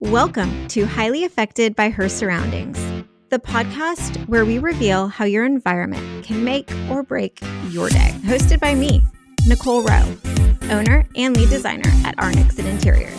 Welcome to Highly Affected by Her Surroundings, the podcast where we reveal how your environment can make or break your day. Hosted by me, Nicole Rowe, owner and lead designer at Our Nixon Interiors.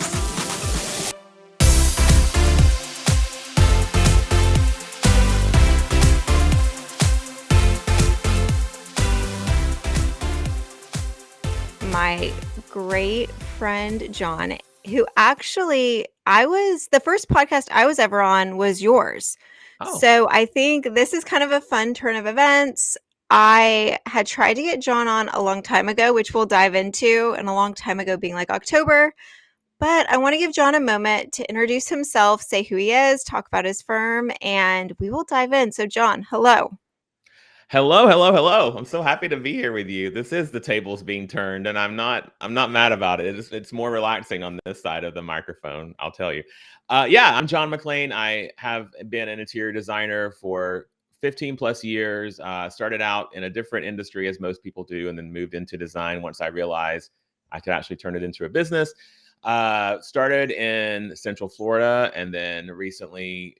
My great friend, John, who actually the first podcast I was ever on was yours. Oh. So I think this is kind of a fun turn of events. I had tried to get John on a long time ago, which we'll dive into, and a long time ago being like October. But I want to give John a moment to introduce himself, say who he is, talk about his firm, and we will dive in. So John, hello. Hello. I'm so happy to be here with you. This is the tables being turned, and I'm not mad about it. It's more relaxing on this side of the microphone, I'll tell you. I'm John McClain. I have been an interior designer for 15 plus years. Started out in a different industry, as most people do, and then moved into design once I realized I could actually turn it into a business. Started in Central Florida, and then recently,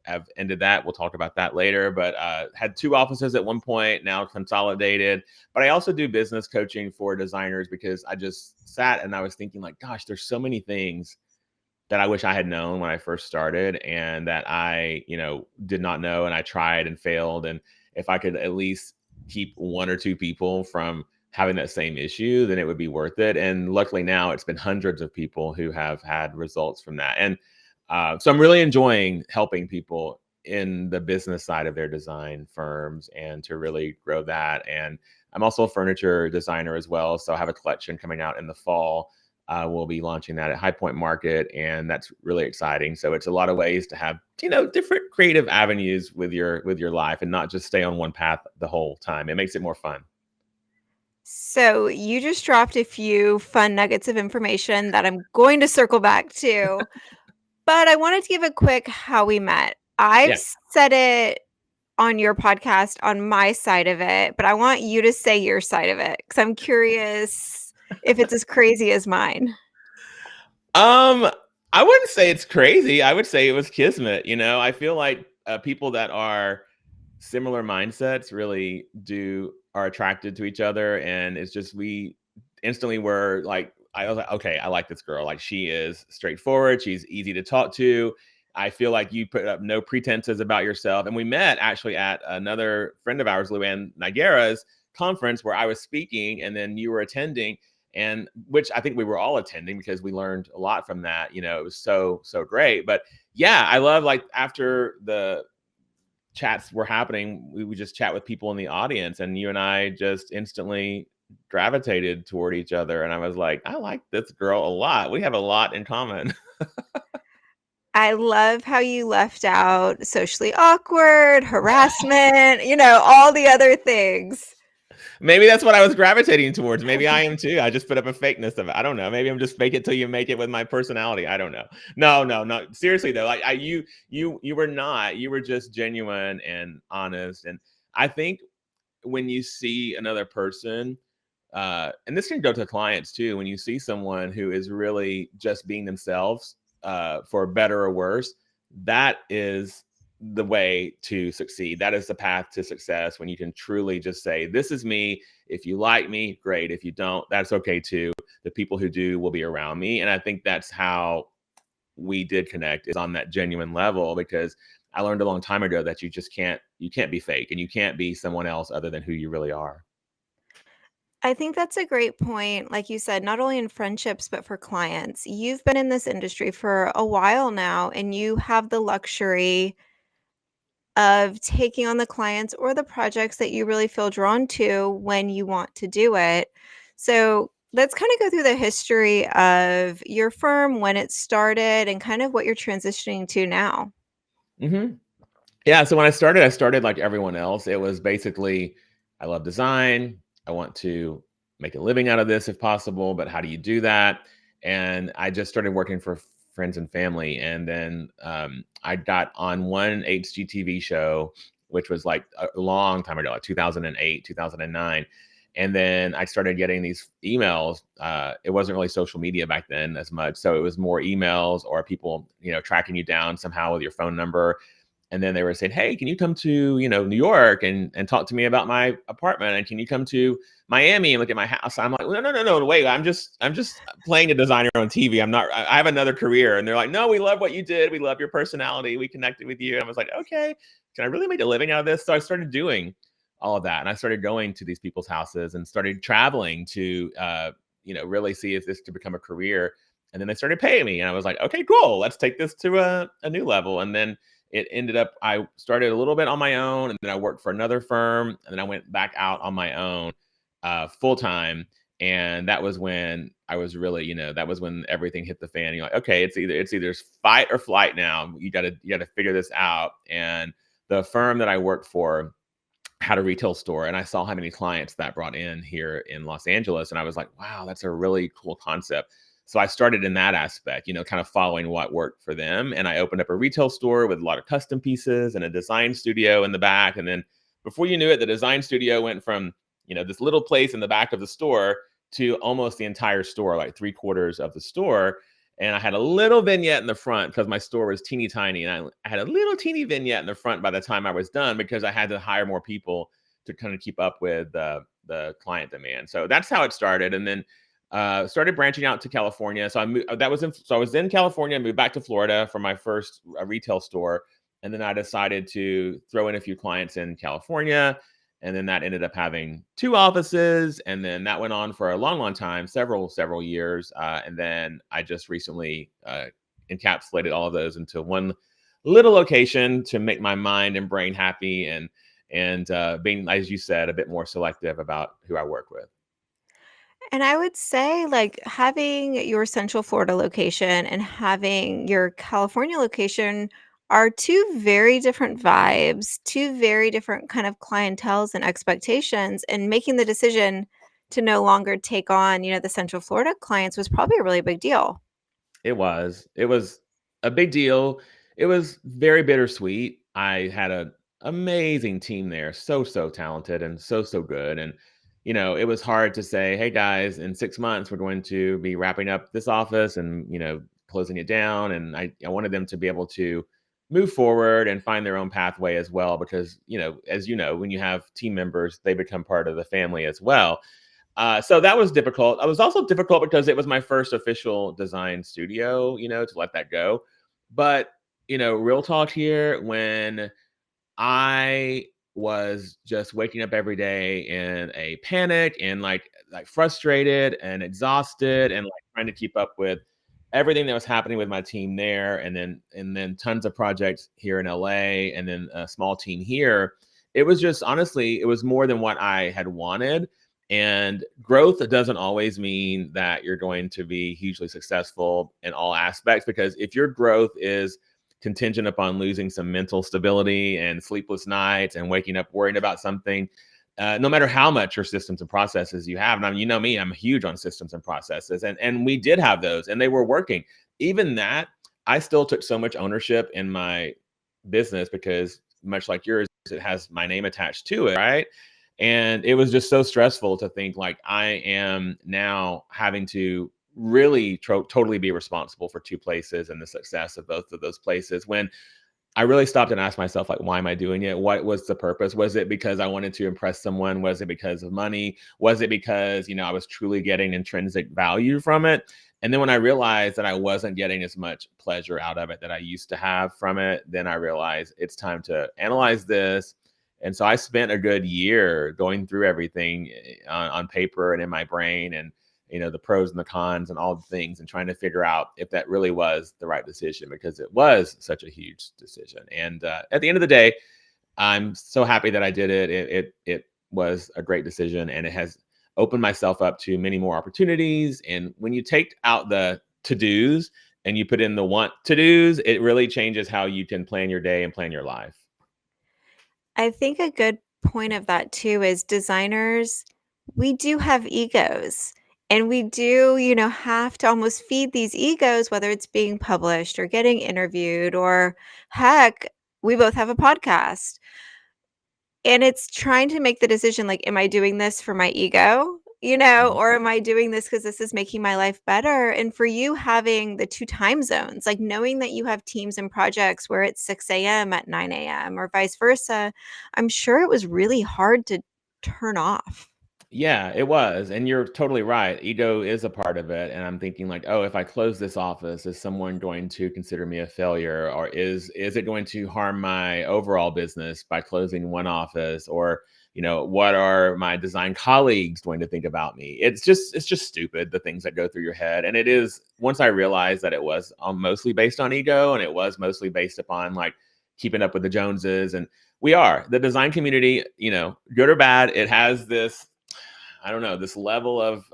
have ended that. We'll talk about that later, but had two offices at one point, now consolidated. But I also do business coaching for designers because I just sat and I was thinking like, gosh, there's so many things that I wish I had known when I first started and that I, did not know, and I tried and failed. And if I could at least keep one or two people from having that same issue, then it would be worth it. And luckily now it's been hundreds of people who have had results from that. And so I'm really enjoying helping people in the business side of their design firms and to really grow that. And I'm also a furniture designer as well. So I have a collection coming out in the fall. We'll be launching that at High Point Market, and that's really exciting. So it's a lot of ways to have, different creative avenues with your life and not just stay on one path the whole time. It makes it more fun. So you just dropped a few fun nuggets of information that I'm going to circle back to. But I wanted to give a quick how we met. I've said it on your podcast on my side of it, but I want you to say your side of it because I'm curious if it's as crazy as mine. I wouldn't say it's crazy. I would say it was kismet. I feel like people that are similar mindsets really are attracted to each other, and it's just we instantly were like, I was like, okay, I like this girl. Like, she is straightforward. She's easy to talk to. I feel like you put up no pretenses about yourself. And we met actually at another friend of ours, Luann Nigera's conference, where I was speaking and then you were attending, and which I think we were all attending because we learned a lot from that. It was so great. But yeah, I love, like, after the chats were happening, we would just chat with people in the audience, and you and I just instantly gravitated toward each other. And I was like, I like this girl a lot. We have a lot in common. I love how you left out socially awkward, harassment, all the other things. Maybe that's what I was gravitating towards. Maybe I am too. I just put up a fakeness of it. I don't know. Maybe I'm just fake it till you make it with my personality. I don't know. No. Seriously though, like you were not. You were just genuine and honest. And I think when you see another person, and this can go to clients too, when you see someone who is really just being themselves, for better or worse, that is the way to succeed. That is the path to success, when you can truly just say, this is me. If you like me, great. If you don't, that's okay too. The people who do will be around me. And I think that's how we did connect, is on that genuine level, because I learned a long time ago that you can't be fake, and you can't be someone else other than who you really are. I think that's a great point. Like you said, not only in friendships, but for clients. You've been in this industry for a while now, and you have the luxury of taking on the clients or the projects that you really feel drawn to when you want to do it. So let's kind of go through the history of your firm, when it started, and kind of what you're transitioning to now. Mm-hmm. Yeah. So when I started like everyone else. It was basically, I love design. I want to make a living out of this if possible, but how do you do that? And I just started working for friends and family. And then I got on one HGTV show, which was like a long time ago, like 2008, 2009. And then I started getting these emails. It wasn't really social media back then as much, so it was more emails or people, tracking you down somehow with your phone number. And then they were saying, "Hey, can you come to New York and talk to me about my apartment? And can you come to Miami and look at my house?" I'm like, "No, no, no, no, wait! I'm just playing a designer on TV. I'm not. I have another career." And they're like, "No, we love what you did. We love your personality. We connected with you." And I was like, "Okay, can I really make a living out of this?" So I started doing all of that, and I started going to these people's houses and started traveling to, really see if this could become a career. And then they started paying me, and I was like, "Okay, cool. Let's take this to a new level." And then it ended up, I started a little bit on my own, and then I worked for another firm, and then I went back out on my own, full time. And that was when I was really, that was when everything hit the fan. You're like, okay, it's either fight or flight now. You gotta figure this out. And the firm that I worked for had a retail store, and I saw how many clients that brought in here in Los Angeles, and I was like, wow, that's a really cool concept. So I started in that aspect, kind of following what worked for them, and I opened up a retail store with a lot of custom pieces and a design studio in the back. And then before you knew it, the design studio went from, this little place in the back of the store to almost the entire store, like 3/4 of the store. And I had a little vignette in the front because my store was teeny tiny, and I had a little teeny vignette in the front by the time I was done, because I had to hire more people to kind of keep up with the client demand. So that's how it started. And then started branching out to California. So I was in California, moved back to Florida for my first retail store, and then I decided to throw in a few clients in California. And then that ended up having two offices, and then that went on for a long, long time, several years. And then I just recently encapsulated all of those into one little location to make my mind and brain happy, and being, as you said, a bit more selective about who I work with. And I would say, like, having your Central Florida location and having your California location are 2 very different vibes, 2 very different kind of clienteles and expectations, and making the decision to no longer take on, the Central Florida clients was probably a really big deal. It was. It was a big deal. It was very bittersweet. I had an amazing team there, so talented and so good. And it was hard to say, "Hey guys, in 6 months we're going to be wrapping up this office and closing it down." And I wanted them to be able to move forward and find their own pathway as well, because as you know, when you have team members, they become part of the family as well. So that was difficult. It was also difficult because it was my first official design studio, to let that go. But, real talk here, when I was just waking up every day in a panic and like frustrated and exhausted and like trying to keep up with everything that was happening with my team there, and then tons of projects here in LA, and then a small team here. It was just, honestly, it was more than what I had wanted. And growth doesn't always mean that you're going to be hugely successful in all aspects, because if your growth is contingent upon losing some mental stability and sleepless nights and waking up worrying about something, no matter how much your systems and processes you have. And I mean, you know me, I'm huge on systems and processes, and we did have those, and they were working. Even that, I still took so much ownership in my business, because much like yours, it has my name attached to it, right? And it was just so stressful to think like I am now having to really totally be responsible for two places and the success of both of those places, when I really stopped and asked myself, like, why am I doing it? What was the purpose? Was it because I wanted to impress someone? Was it because of money? Was it because, I was truly getting intrinsic value from it? And then when I realized that I wasn't getting as much pleasure out of it that I used to have from it, then I realized it's time to analyze this. And so I spent a good year going through everything on paper and in my brain, and the pros and the cons and all the things, and trying to figure out if that really was the right decision, because it was such a huge decision. And at the end of the day, I'm so happy that I did it. It was a great decision, and it has opened myself up to many more opportunities. And when you take out the to-dos and you put in the want to-dos, it really changes how you can plan your day and plan your life. I think a good point of that too is designers, we do have egos. And we do, have to almost feed these egos, whether it's being published or getting interviewed, or heck, we both have a podcast. And it's trying to make the decision, like, am I doing this for my ego, you know, Mhm. or am I doing this because this is making my life better? And for you having the 2 time zones, like knowing that you have teams and projects where it's 6 AM at 9 AM or vice versa, I'm sure it was really hard to turn off. Yeah, it was, and you're totally right. Ego is a part of it, and I'm thinking like, "Oh, if I close this office, is someone going to consider me a failure, or is it going to harm my overall business by closing one office, or what are my design colleagues going to think about me?" It's just stupid, the things that go through your head, and it is. Once I realized that it was mostly based on ego, and it was mostly based upon like keeping up with the Joneses, and we are the design community, good or bad, it has this, I don't know, this level of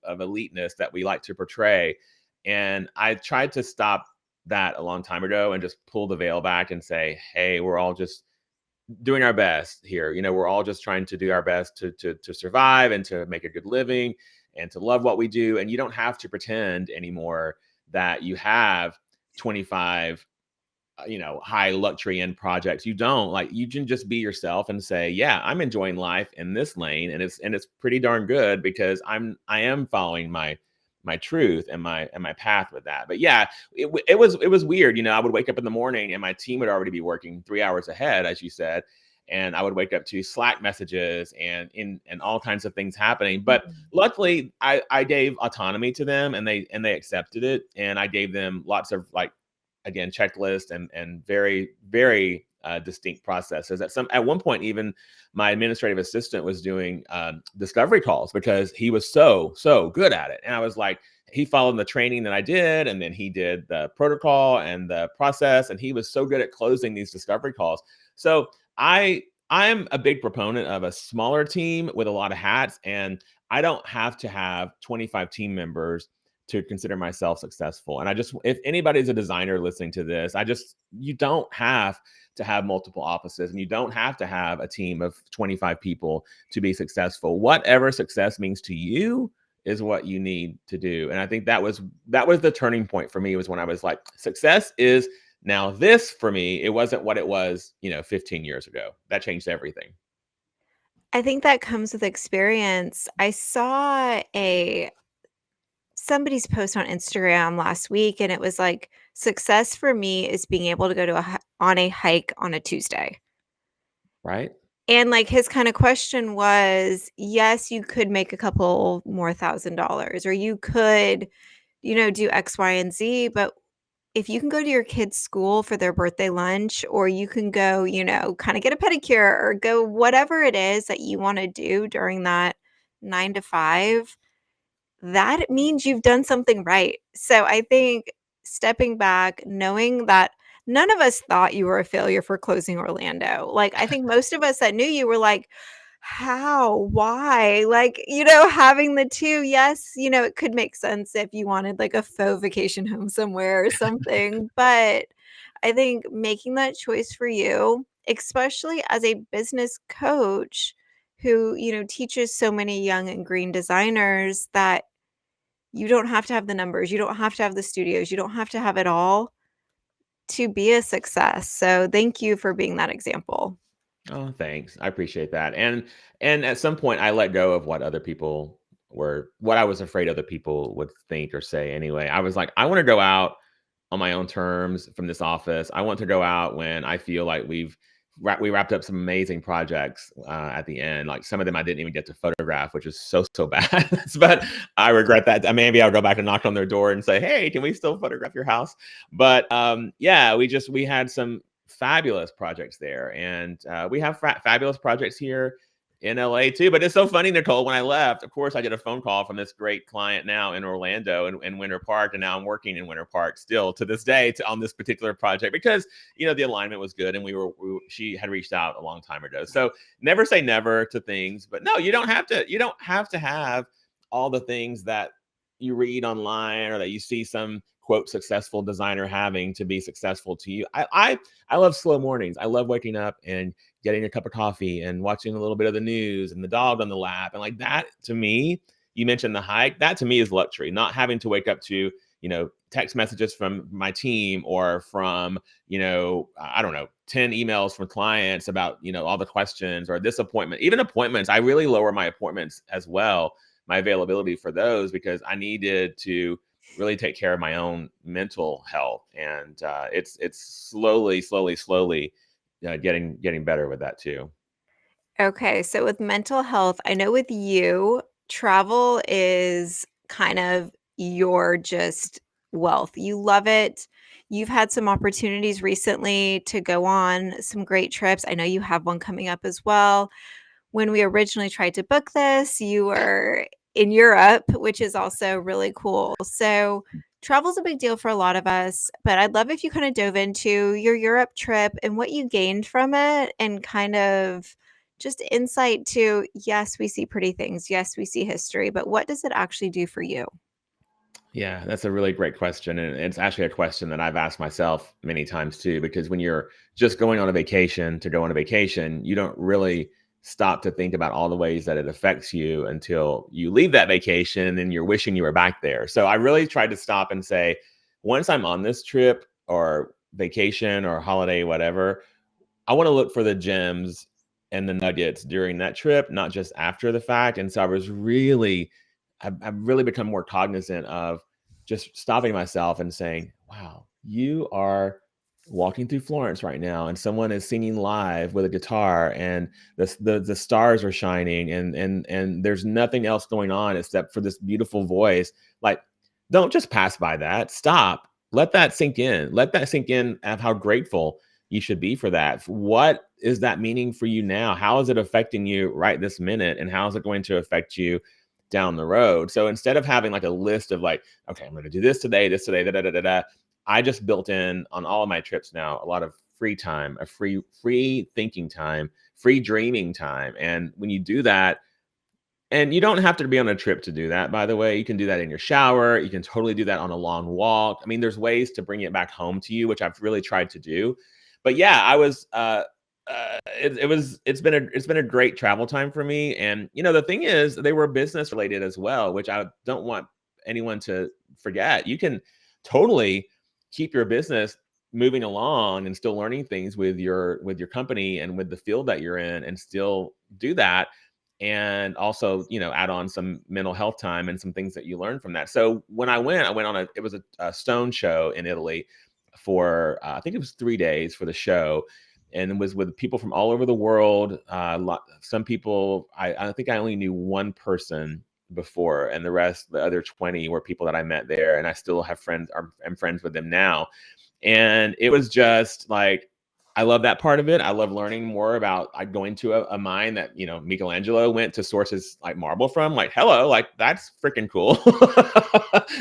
eliteness that we like to portray. And I tried to stop that a long time ago and just pull the veil back and say, hey, we're all just doing our best here. We're all just trying to do our best to survive and to make a good living and to love what we do. And you don't have to pretend anymore that you have 25 high luxury end projects. You don't, like, you can just be yourself and say, yeah, I'm enjoying life in this lane, and it's pretty darn good because I am following my truth and my path with that. But yeah, it was weird. I would wake up in the morning and my team would already be working 3 hours ahead, as you said, and I would wake up to Slack messages and all kinds of things happening. But Mhm. luckily, I gave autonomy to them, and they accepted it, and I gave them lots of, like, again, checklist and very, very distinct processes. At one point, even my administrative assistant was doing discovery calls because he was so good at it. And I was like, he followed the training that I did, and then he did the protocol and the process, and he was so good at closing these discovery calls. So I'm a big proponent of a smaller team with a lot of hats, and I don't have to have 25 team members to consider myself successful. And if anybody's a designer listening to this, you don't have to have multiple offices, and you don't have to have a team of 25 people to be successful. Whatever success means to you is what you need to do. And I think that was the turning point for me, was when I was like, success is now this for me. It wasn't what it was, 15 years ago. That changed everything. I think that comes with experience. I saw a somebody's post on Instagram last week, and it was like, success for me is being able to go to on a hike on a Tuesday. Right. And like his kind of question was, yes, you could make a couple more $1,000, or you could, do X, Y, and Z, but if you can go to your kid's school for their birthday lunch, or you can go, kind of get a pedicure, or go whatever it is that you want to do during that 9 to 5, that means you've done something right. So I think stepping back, knowing that none of us thought you were a failure for closing Orlando. Like, I think most of us that knew you were like, how? Why? Like, having the two, yes, it could make sense if you wanted like a faux vacation home somewhere or something. But I think making that choice for you, especially as a business coach who, teaches so many young and green designers, that you don't have to have the numbers, you don't have to have the studios, you don't have to have it all to be a success. So thank you for being that example. Oh, thanks. I appreciate that. And at some point I let go of what I was afraid other people would think or say anyway. I was like, I want to go out on my own terms from this office. I want to go out when I feel like we wrapped up some amazing projects at the end. Like, some of them I didn't even get to photograph, which is so bad. But I regret that. Maybe I'll go back and knock on their door and say, "Hey, can we still photograph your house?" But yeah, we had some fabulous projects there, and we have fabulous projects here in LA too. But it's so funny, Nicole. When I left, of course, I get a phone call from this great client now in Orlando and Winter Park, and now I'm working in Winter Park still to this day on this particular project because the alignment was good, and she had reached out a long time ago. So never say never to things, but no, you don't have to have all the things that you read online or that you see some quote successful designer having to be successful to you. I love slow mornings. I love waking up and getting a cup of coffee and watching a little bit of the news and the dog on the lap. And like that, to me, you mentioned the hike, that to me is luxury, not having to wake up to, text messages from my team or from, I don't know, 10 emails from clients about, all the questions or this appointment, even appointments. I really lower my appointments as well, my availability for those, because I needed to really take care of my own mental health. And it's slowly getting better with that too. Okay, so with mental health, I know with you, travel is kind of your just wealth. You love it. You've had some opportunities recently to go on some great trips. I know you have one coming up as well. When we originally tried to book this, you were in Europe, which is also really cool. So, travel's a big deal for a lot of us, but I'd love if you kind of dove into your Europe trip and what you gained from it and kind of just insight to yes, we see pretty things. Yes, we see history, but what does it actually do for you? Yeah, that's a really great question. And it's actually a question that I've asked myself many times too, because when you're just going on a vacation to go on a vacation, you don't really stop to think about all the ways that it affects you until you leave that vacation and you're wishing you were back there. So I really tried to stop and say, once I'm on this trip or vacation or holiday, whatever, I want to look for the gems and the nuggets during that trip, not just after the fact. And so I've really become more cognizant of just stopping myself and saying, wow, you are walking through Florence right now and someone is singing live with a guitar and the stars are shining and there's nothing else going on except for this beautiful voice. Like, don't just pass by that. Stop. Let that sink in. Let that sink in of how grateful you should be for that. What is that meaning for you now? How is it affecting you right this minute? And how is it going to affect you down the road? So instead of having like a list of like, okay, I'm going to do this today, da da da da da, I just built in on all of my trips now a lot of free time, a free thinking time, free dreaming time. And when you do that, and you don't have to be on a trip to do that, by the way. You can do that in your shower. You can totally do that on a long walk. I mean, there's ways to bring it back home to you, which I've really tried to do. But yeah, I was it's been a great travel time for me. And the thing is, they were business related as well, which I don't want anyone to forget. You can totally keep your business moving along and still learning things with your company and with the field that you're in and still do that, and also add on some mental health time and some things that you learn from that. So when I went on it was a stone show in Italy for I think it was 3 days for the show, and it was with people from all over the world. Some people I think I only knew one person before, and the other 20 were people that I met there, and I still have friends. I'm friends with them now, and it was just like, I love that part of it. I love learning more about like going to a mine that Michelangelo went to source his like marble from. Like, hello, like that's freaking cool.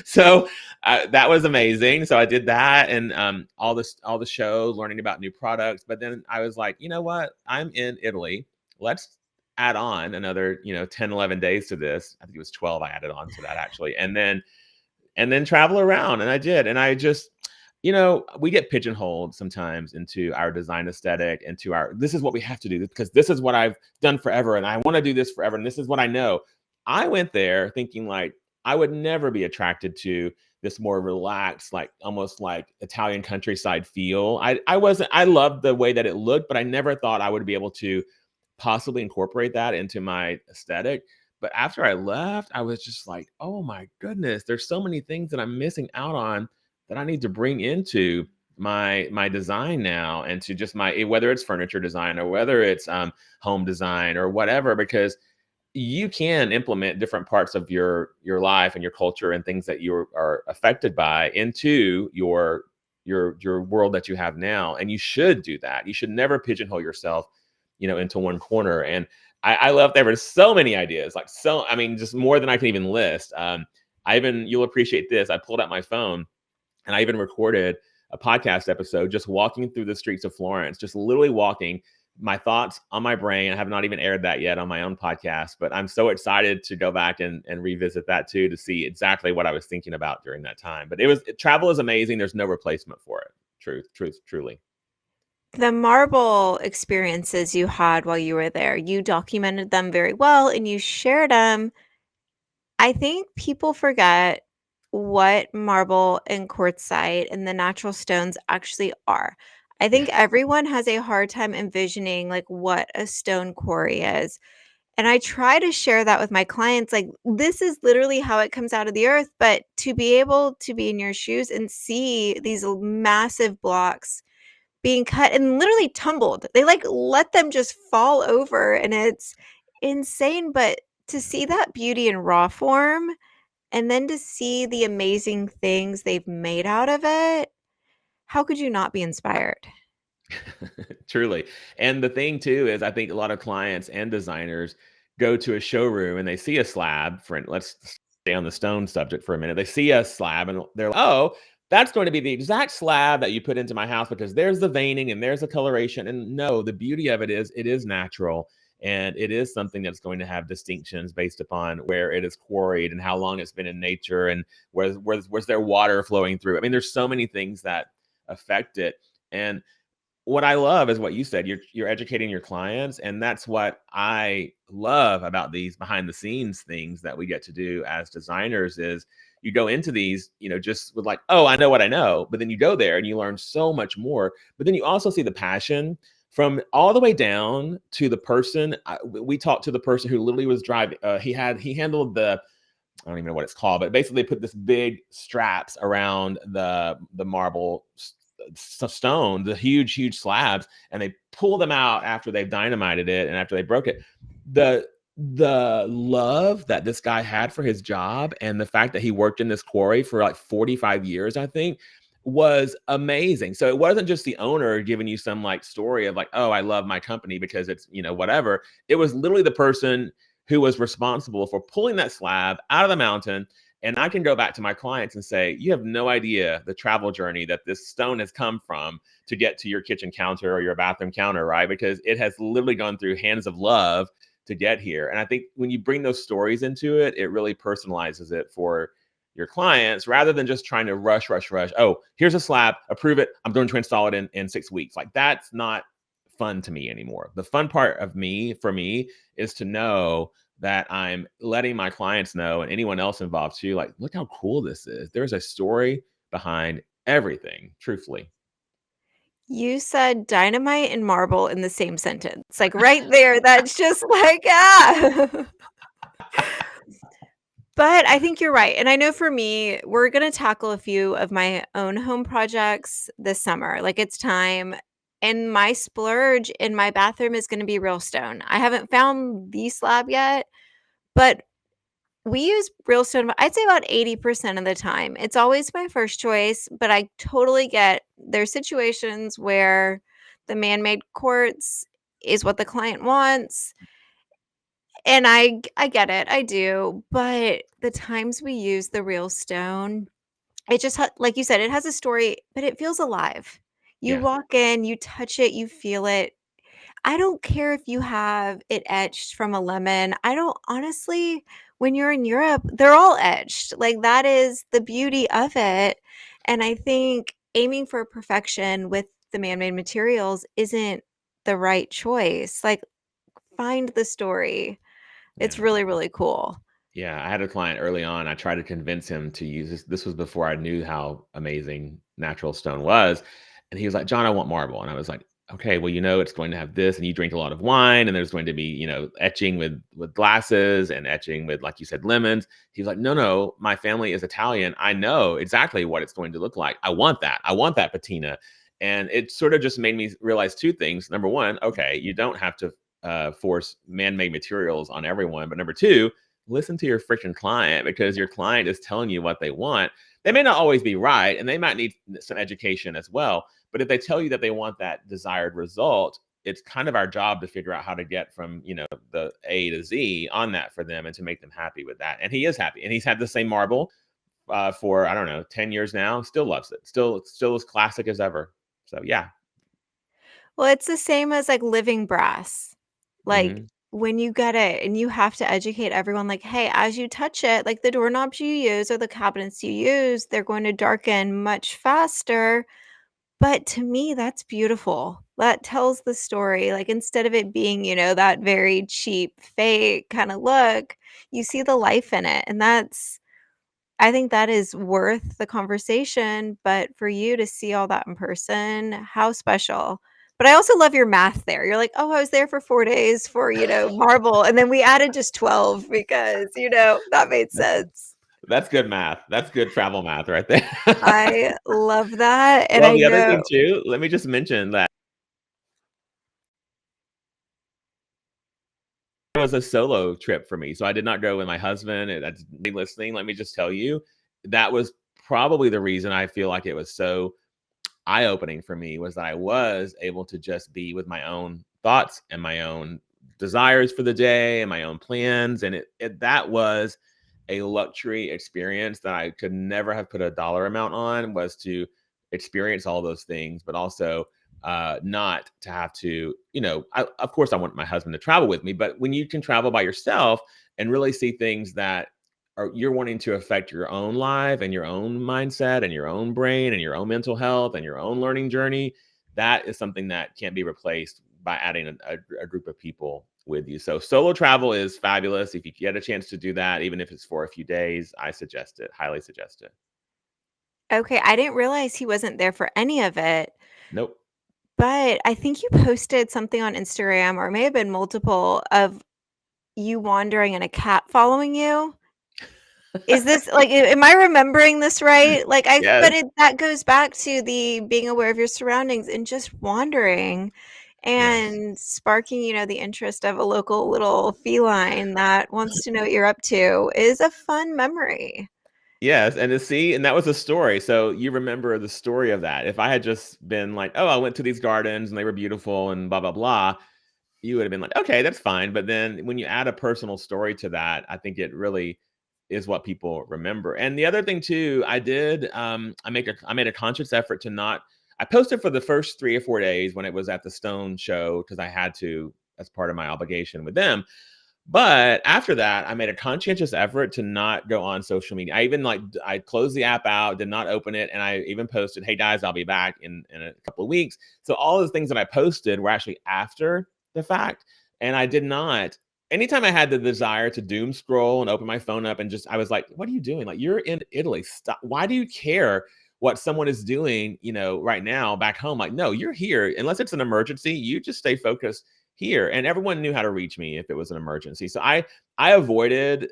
So that was amazing. So I did that, and all the show, learning about new products. But then I was like, you know what? I'm in Italy. Let's add on another 10, 11 days to this. I think it was 12. I added on to that actually, and then travel around. And I did. And I just, we get pigeonholed sometimes into our design aesthetic, into this is what we have to do because this is what I've done forever. And I want to do this forever. And this is what I know. I went there thinking like I would never be attracted to this more relaxed, like almost like Italian countryside feel. I loved the way that it looked, but I never thought I would be able to possibly incorporate that into my aesthetic. But after I left, I was just like, oh my goodness, there's so many things that I'm missing out on that I need to bring into my design now, and to just my, whether it's furniture design or whether it's home design or whatever, because you can implement different parts of your life and your culture and things that you are affected by into your world that you have now. And you should do that. You should never pigeonhole yourself into one corner. And I love, there were so many ideas, like, so I mean, just more than I can even list. You'll appreciate this, I pulled out my phone and I even recorded a podcast episode just walking through the streets of Florence, just literally walking, my thoughts on my brain. I have not even aired that yet on my own podcast, but I'm so excited to go back and revisit that too, to see exactly what I was thinking about during that time. But travel is amazing. There's no replacement for it. Truly. The marble experiences you had while you were there, you documented them very well and you shared them. I think people forget what marble and quartzite and the natural stones actually are. I think Yes. everyone has a hard time envisioning like what a stone quarry is. And I try to share that with my clients, like, this is literally how it comes out of the earth, but to be able to be in your shoes and see these massive blocks being cut and literally tumbled. They, like, let them just fall over, and it's insane, but to see that beauty in raw form and then to see the amazing things they've made out of it, how could you not be inspired? Truly. And the thing too is I think a lot of clients and designers go to a showroom and they see a slab for let's stay on the stone subject for a minute. They see a slab and they're like, "Oh, that's going to be the exact slab that you put into my house because there's the veining and there's the coloration." And no, the beauty of it is natural and it is something that's going to have distinctions based upon where it is quarried and how long it's been in nature and where's there water flowing through. I mean, there's so many things that affect it. And what I love is what you said. You're educating your clients, and that's what I love about these behind the scenes things that we get to do as designers is you go into these, just with like, oh, I know what I know, but then you go there and you learn so much more. But then you also see the passion from all the way down to the person. We talked to the person who literally was driving. He handled the I don't even know what it's called, but basically they put this big straps around the marble stone, the huge slabs, and they pull them out after they've dynamited it and after they broke it. The the love that this guy had for his job and the fact that he worked in this quarry for like 45 years, I think, was amazing. So it wasn't just the owner giving you some like story of like, oh, I love my company because it's, whatever. It was literally the person who was responsible for pulling that slab out of the mountain. And I can go back to my clients and say, you have no idea the travel journey that this stone has come from to get to your kitchen counter or your bathroom counter, right? Because it has literally gone through hands of love to get here. And I think when you bring those stories into it, it really personalizes it for your clients rather than just trying to rush. Oh, here's a slab, approve it. I'm going to install it in 6 weeks. Like that's not fun to me anymore. The fun part for me is to know that I'm letting my clients know and anyone else involved too, like, look how cool this is. There's a story behind everything, truthfully. You said dynamite and marble in the same sentence. Like right there, that's just like, ah. But I think you're right. And I know for me, we're going to tackle a few of my own home projects this summer. Like it's time. And my splurge in my bathroom is going to be real stone. I haven't found the slab yet, but we use real stone, I'd say about 80% of the time. It's always my first choice, but I totally get there's situations where the man-made quartz is what the client wants, and I get it, I do, but the times we use the real stone, it just like you said, it has a story, but it feels alive. You Yeah. walk in, you touch it, you feel it. I don't care if you have it etched from a lemon. I don't honestly, when you're in Europe, they're all etched. Like that is the beauty of it. And I think aiming for perfection with the man-made materials isn't the right choice. Like find the story. It's Yeah. really, really cool. Yeah, I had a client early on. I tried to convince him to use this. This was before I knew how amazing natural stone was. And he was like, John, I want marble. And I was like, okay, well, it's going to have this, and you drink a lot of wine, and there's going to be, etching with glasses and etching with, like you said, lemons. He's like, no, no, my family is Italian. I know exactly what it's going to look like. I want that. I want that patina. And it sort of just made me realize two things. Number one, okay, you don't have to force man-made materials on everyone. But number two, listen to your freaking client because your client is telling you what they want. They may not always be right and they might need some education as well. But if they tell you that they want that desired result, it's kind of our job to figure out how to get from, the A to Z on that for them and to make them happy with that. And he is happy. And he's had the same marble for, I don't know, 10 years now, still loves it. Still as classic as ever. So yeah. Well, it's the same as like living brass. Like Hmm. when you get it and you have to educate everyone, like, hey, as you touch it, like the doorknobs you use or the cabinets you use, they're going to darken much faster. But to me, that's beautiful. That tells the story. Like instead of it being, that very cheap, fake kind of look, you see the life in it. And I think that is worth the conversation, but for you to see all that in person, how special. But I also love your math there. You're like, "Oh, I was there for 4 days for, marble, and then we added just 12 because, that made That's sense." that's good math. That's good travel math right there. I love that, and Well, I the other know. thing too, let me just mention that it was a solo trip for me. So I did not go with my husband. And that's listening. Let me just tell you, that was probably the reason I feel like it was so eye-opening for me, was that I was able to just be with my own thoughts and my own desires for the day and my own plans. And that was a luxury experience that I could never have put a dollar amount on, was to experience all those things, but also not to have to, of course I want my husband to travel with me, but when you can travel by yourself and really see things that you're wanting to affect your own life and your own mindset and your own brain and your own mental health and your own learning journey, that is something that can't be replaced by adding a group of people with you. So solo travel is fabulous. If you get a chance to do that, even if it's for a few days, I suggest it, highly suggest it. Okay, I didn't realize he wasn't there for any of it, Nope. but I think you posted something on Instagram, or it may have been multiple, of you wandering and a cat following you. Is this like, am I remembering this right? Like, but Yes. that goes back to the being aware of your surroundings and just wandering Yes. and sparking, the interest of a local little feline that wants to know what you're up to is a fun memory. Yes, and to see, and that was a story. So you remember the story of that. If I had just been like, "Oh, I went to these gardens and they were beautiful and blah blah blah," you would have been like, "Okay, that's fine." But then when you add a personal story to that, I think it really is what people remember. And the other thing too, I made a conscious effort to not. I posted for the first 3 or 4 days when it was at the Stone show because I had to, as part of my obligation with them. But after that, I made a conscientious effort to not go on social media. I closed the app out, did not open it, and I even posted, "Hey guys, I'll be back in a couple of weeks." So all of the things that I posted were actually after the fact, and I did not. Anytime I had the desire to doom scroll and open my phone up and just, I was like, "What are you doing? Like, you're in Italy. Stop. Why do you care what someone is doing, right now back home? Like, no, you're here. Unless it's an emergency, you just stay focused here." And everyone knew how to reach me if it was an emergency. So I avoided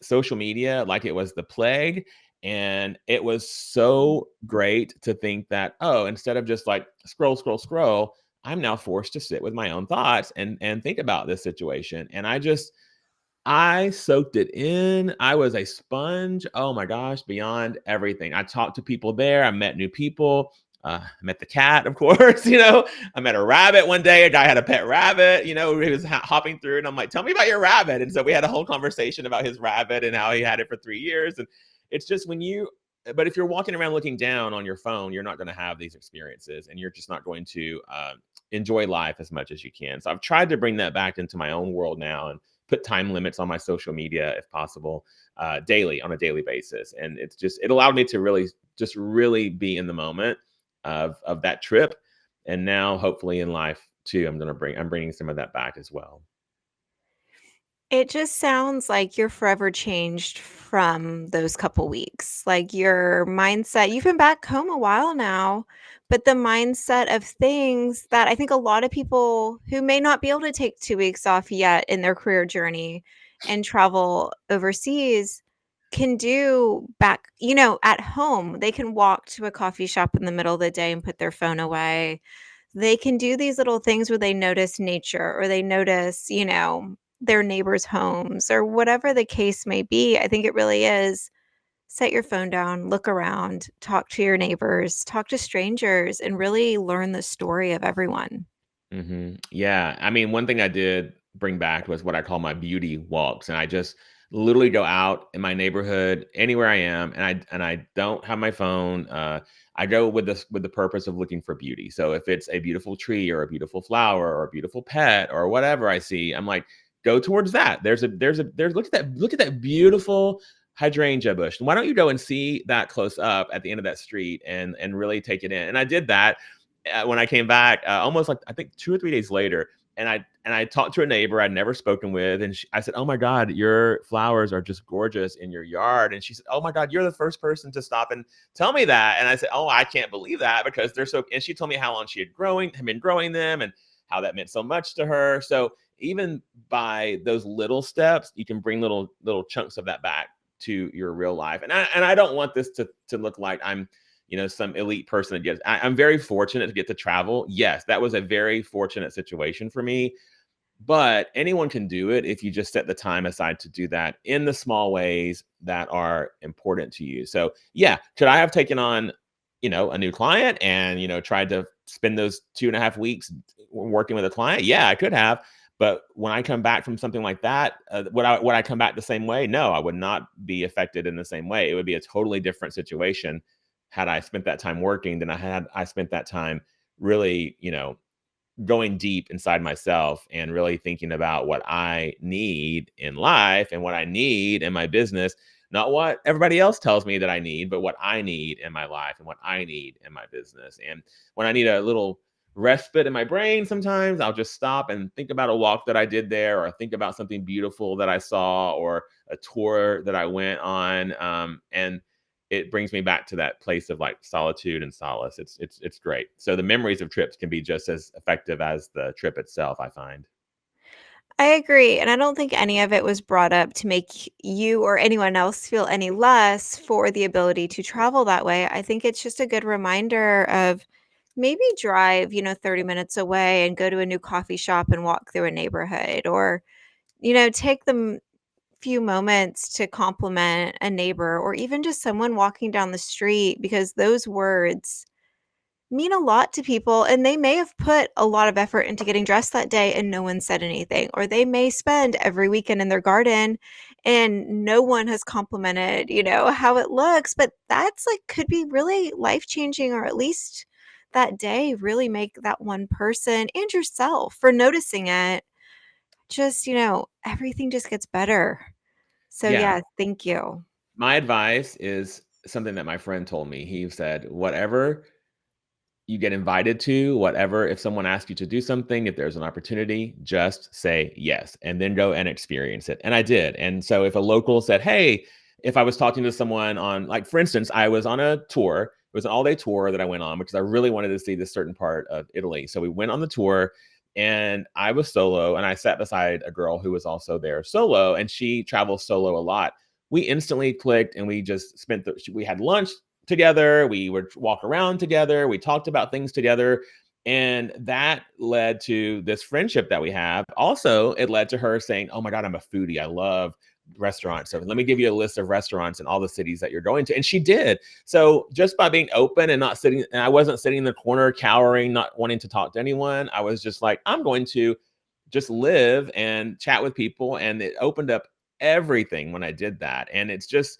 social media like it was the plague. And it was so great to think that, oh, instead of just like scroll, scroll, scroll, I'm now forced to sit with my own thoughts and think about this situation. And I soaked it in. I was a sponge. Oh my gosh, beyond everything. I talked to people there. I met new people. I met the cat, of course. I met a rabbit one day. A guy had a pet rabbit. He was hopping through, and I'm like, "Tell me about your rabbit." And so we had a whole conversation about his rabbit and how he had it for 3 years. And it's just but if you're walking around looking down on your phone, you're not going to have these experiences, and you're just not going to enjoy life as much as you can. So I've tried to bring that back into my own world now, and put time limits on my social media if possible, daily, on a daily basis. And it allowed me to really be in the moment of that trip. And now hopefully in life too, I'm bringing some of that back as well. It just sounds like you're forever changed from those couple weeks. Like your mindset, you've been back home a while now, but the mindset of things that I think a lot of people who may not be able to take 2 weeks off yet in their career journey and travel overseas can do back, at home. They can walk to a coffee shop in the middle of the day and put their phone away. They can do these little things where they notice nature, or they notice, their neighbors' homes, or whatever the case may be. I think it really is set your phone down, look around, talk to your neighbors, talk to strangers, and really learn the story of everyone. Yeah. I mean, one thing I did bring back was what I call my beauty walks. And I just literally go out in my neighborhood, anywhere I am, and I don't have my phone. I go with the purpose of looking for beauty. So if it's a beautiful tree or a beautiful flower or a beautiful pet or whatever I see, I'm like, go towards that. There's look at that beautiful hydrangea bush. Why don't you go and see that close up at the end of that street and really take it in? And I did that when I came back, almost like I think 2 or 3 days later. and I talked to a neighbor I'd never spoken with, and I said, "Oh my God, your flowers are just gorgeous in your yard." And she said, "Oh my God, you're the first person to stop and tell me that." And I said, "Oh, I can't believe that because they're so." And she told me how long she had been growing them, and how that meant so much to her. So even by those little steps, you can bring little chunks of that back to your real life. And I don't want this to look like I'm some elite person that gets. I'm very fortunate to get to travel. Yes, that was a very fortunate situation for me, but anyone can do it if you just set the time aside to do that in the small ways that are important to you. So yeah, could I have taken on a new client and tried to spend those 2.5 weeks working with a client? Yeah, I could have. But when I come back from something like that, would I come back the same way? No, I would not be affected in the same way. It would be a totally different situation had I spent that time working than I spent that time really, going deep inside myself and really thinking about what I need in life and what I need in my business, not what everybody else tells me that I need, but what I need in my life and what I need in my business. And when I need a little respite in my brain, sometimes I'll just stop and think about a walk that I did there, or think about something beautiful that I saw, or a tour that I went on. And it brings me back to that place of like solitude and solace. It's great. So the memories of trips can be just as effective as the trip itself, I find. I agree, and I don't think any of it was brought up to make you or anyone else feel any less for the ability to travel that way. I think it's just a good reminder of maybe drive, 30 minutes away and go to a new coffee shop and walk through a neighborhood, or, take the few moments to compliment a neighbor or even just someone walking down the street, because those words mean a lot to people, and they may have put a lot of effort into getting dressed that day and no one said anything, or they may spend every weekend in their garden and no one has complimented, how it looks, but that's like could be really life changing, or at least that day really make that one person and yourself for noticing it just, everything just gets better. So Yeah. yeah, thank you. My advice is something that my friend told me. He said, whatever you get invited to, whatever, if someone asks you to do something, if there's an opportunity, just say yes and then go and experience it. And I did. And so if a local said, "Hey," if I was talking to someone on, like, for instance, I was on a tour, it was an all day tour that I went on because I really wanted to see this certain part of Italy. So we went on the tour, and I was solo, and I sat beside a girl who was also there solo, and she travels solo a lot. We instantly clicked, and we just we had lunch together. We would walk around together. We talked about things together. And that led to this friendship that we have. Also, it led to her saying, "Oh my God, I'm a foodie. I love restaurants. So let me give you a list of restaurants in all the cities that you're going to." And she did. So just by being open and not sitting, and I wasn't sitting in the corner cowering, not wanting to talk to anyone. I was just like, I'm going to just live and chat with people. And it opened up everything when I did that. And it's just,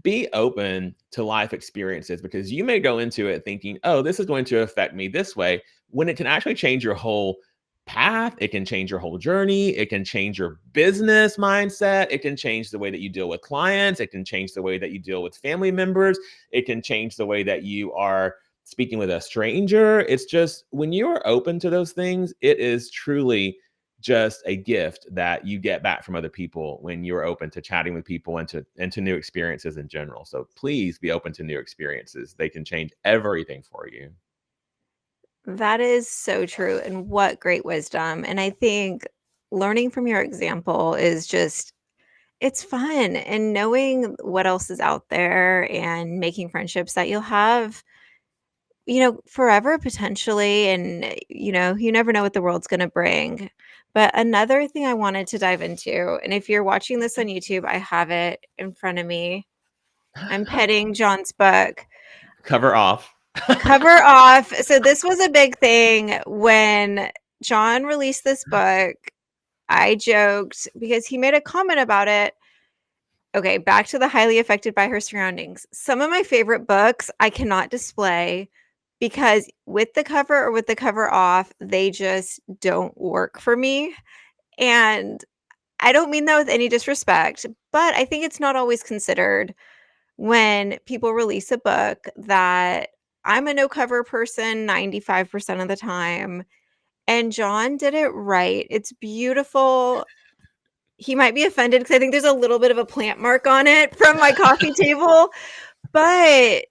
be open to life experiences, because you may go into it thinking, "Oh, this is going to affect me this way," when it can actually change your whole path. It can change your whole journey. It can change your business mindset. It can change the way that you deal with clients. It can change the way that you deal with family members. It can change the way that you are speaking with a stranger. It's just, when you are open to those things, it is truly just a gift that you get back from other people when you're open to chatting with people, and to new experiences in general. So please be open to new experiences. They can change everything for you. That is so true, and what great wisdom, and I think learning from your example is just it's fun, and knowing what else is out there and making friendships that you'll have, forever potentially, and, you never know what the world's gonna bring. But another thing I wanted to dive into, and if you're watching this on YouTube, I have it in front of me. I'm petting John's book. Cover off. Cover off. So this was a big thing when John released this book. I joked because he made a comment about it. Okay, back to the highly affected by her surroundings. Some of my favorite books I cannot display because with the cover or with the cover off, they just don't work for me. And I don't mean that with any disrespect, but I think it's not always considered when people release a book that I'm a no cover person 95% of the time. and John did it right. It's beautiful. He might be offended because I think there's a little bit of a plant mark on it from my coffee table, but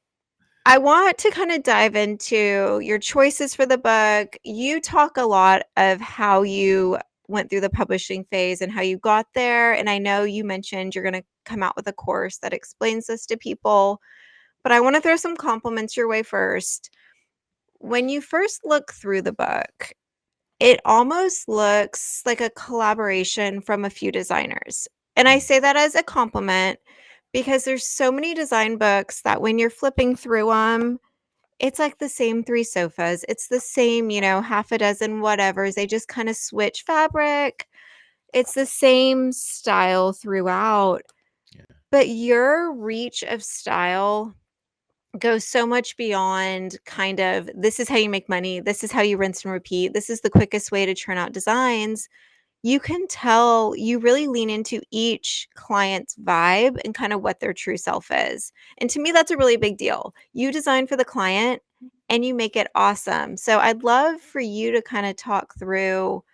I want to kind of dive into your choices for the book. You talk a lot of how you went through the publishing phase and how you got there. And I know you mentioned you're going to come out with a course that explains this to people, but I want to throw some compliments your way first. When you first look through the book, it almost looks like a collaboration from a few designers. And I say that as a compliment because there's so many design books that when you're flipping through them, it's like the same 3 sofas. It's the same, half a dozen whatevers. They just kind of switch fabric. It's the same style throughout. Yeah. But your reach of style goes so much beyond kind of this is how you make money. This is how you rinse and repeat. This is the quickest way to churn out designs. You can tell you really lean into each client's vibe and kind of what their true self is. And to me, that's a really big deal. You design for the client and you make it awesome. So I'd love for you to kind of talk through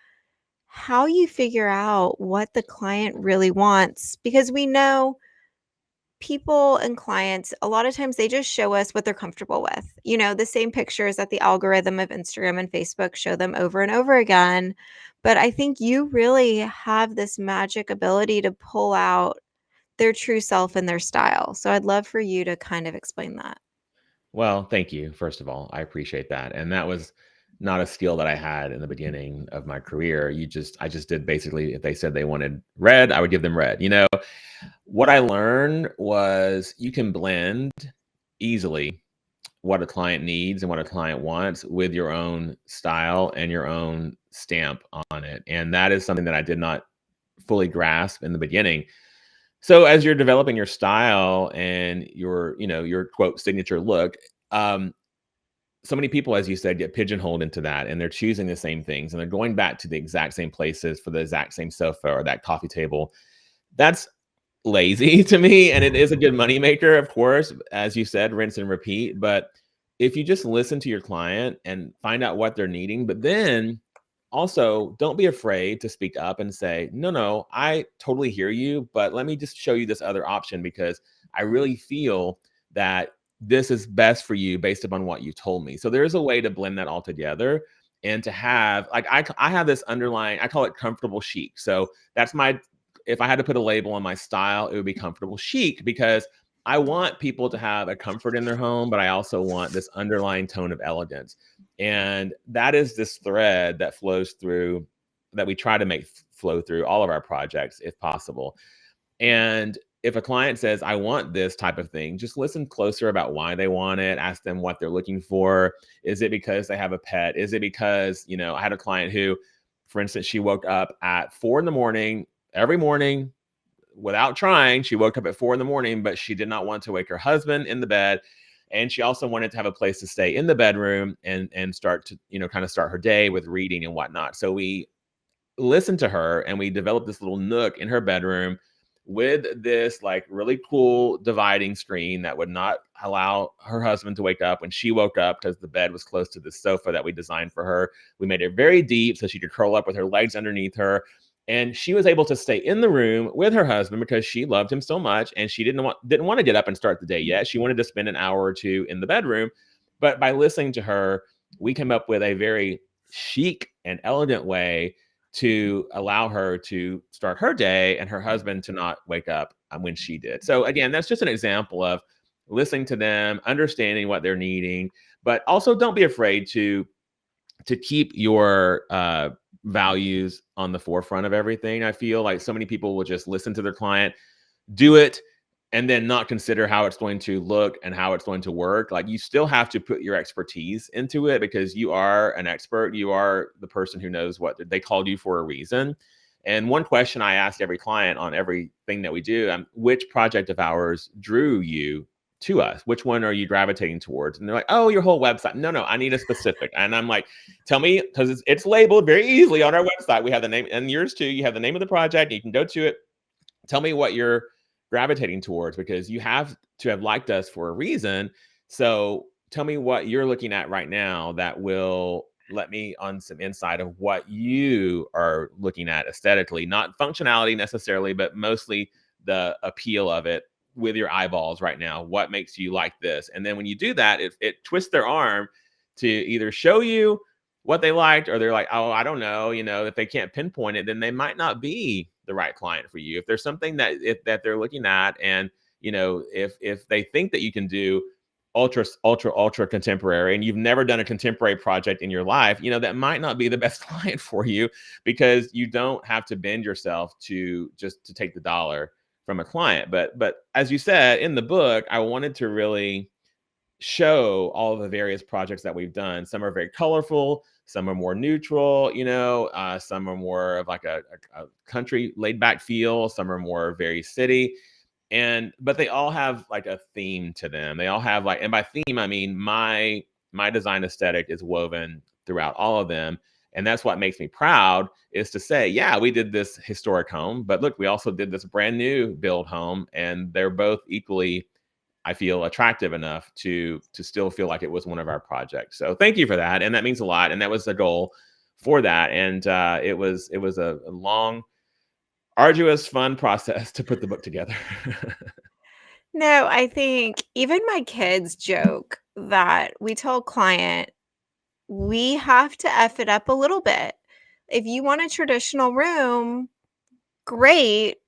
how you figure out what the client really wants because we know people and clients, a lot of times they just show us what they're comfortable with. The same pictures that the algorithm of Instagram and Facebook show them over and over again. But I think you really have this magic ability to pull out their true self and their style. So I'd love for you to kind of explain that. Well, thank you. First of all, I appreciate that. And that was not a skill that I had in the beginning of my career. I just did basically, if they said they wanted red, I would give them red. What I learned was you can blend easily what a client needs and what a client wants with your own style and your own stamp on it. And that is something that I did not fully grasp in the beginning. So as you're developing your style and your quote signature look, um, so many people, as you said, get pigeonholed into that and they're choosing the same things and they're going back to the exact same places for the exact same sofa or that coffee table. That's lazy to me, and it is a good moneymaker, of course, as you said, rinse and repeat. But if you just listen to your client and find out what they're needing, but then also don't be afraid to speak up and say, no, no, I totally hear you, but let me just show you this other option because I really feel that this is best for you based upon what you told me. So there's a way to blend that all together and to have like I have this underlying, I call it comfortable chic. So that's my, if I had to put a label on my style, it would be comfortable chic because I want people to have a comfort in their home, but I also want this underlying tone of elegance. And that is this thread that flows through, that we try to make flow through all of our projects if possible. And if a client says, I want this type of thing, just listen closer about why they want it. Ask them what they're looking for. Is it because they have a pet? Is it because, I had a client who, for instance, she woke up at 4 in the morning every morning without trying. She woke up at 4 in the morning, but she did not want to wake her husband in the bed. And she also wanted to have a place to stay in the bedroom and start to, kind of start her day with reading and whatnot. So we listened to her and we developed this little nook in her bedroom with this like really cool dividing screen that would not allow her husband to wake up when she woke up because the bed was close to the sofa that we designed for her. We made it very deep so she could curl up with her legs underneath her. And she was able to stay in the room with her husband because she loved him so much and she didn't want to get up and start the day yet. She wanted to spend an hour or two in the bedroom. But by listening to her, we came up with a very chic and elegant way to allow her to start her day and her husband to not wake up when she did. So again, that's just an example of listening to them, understanding what they're needing, but also don't be afraid to keep your values on the forefront of everything. I feel like so many people will just listen to their client, do it, and then not consider how it's going to look and how it's going to work. Like you still have to put your expertise into it because you are an expert. You are the person who knows what they called you for a reason. And one question I ask every client on everything that we do, which project of ours drew you to us? Which one are you gravitating towards? And they're like, oh, your whole website. No, no, I need a specific. And I'm like, tell me, because it's labeled very easily on our website. We have the name, and yours too. You have the name of the project. You can go to it. Tell me what you're gravitating towards because you have to have liked us for a reason. So tell me what you're looking at right now that will let me on some insight of what you are looking at aesthetically, not functionality necessarily, but mostly the appeal of it with your eyeballs right now. What makes you like this? And then when you do that, it twists their arm to either show you what they liked, or they're like, oh, I don't know, if they can't pinpoint it, then they might not be the right client for you. If there's something that they're looking at, and if they think that you can do ultra contemporary, and you've never done a contemporary project in your life, that might not be the best client for you, because you don't have to bend yourself to just to take the dollar from a client. But as you said in the book, I wanted to really show all of the various projects that we've done. Some are very colorful, some are more neutral, some are more of like a country laid back feel, some are more very city. But they all have like a theme to them. They all have like, and by theme I mean my design aesthetic is woven throughout all of them. And that's what makes me proud, is to say, yeah, we did this historic home, but look, we also did this brand new build home, and they're both equally, I feel, attractive enough to still feel like it was one of our projects. So thank you for that, and that means a lot. And that was the goal for that. And it was a long, arduous, fun process to put the book together. No, I think even my kids joke that we tell a client, we have to F it up a little bit. If you want a traditional room, great,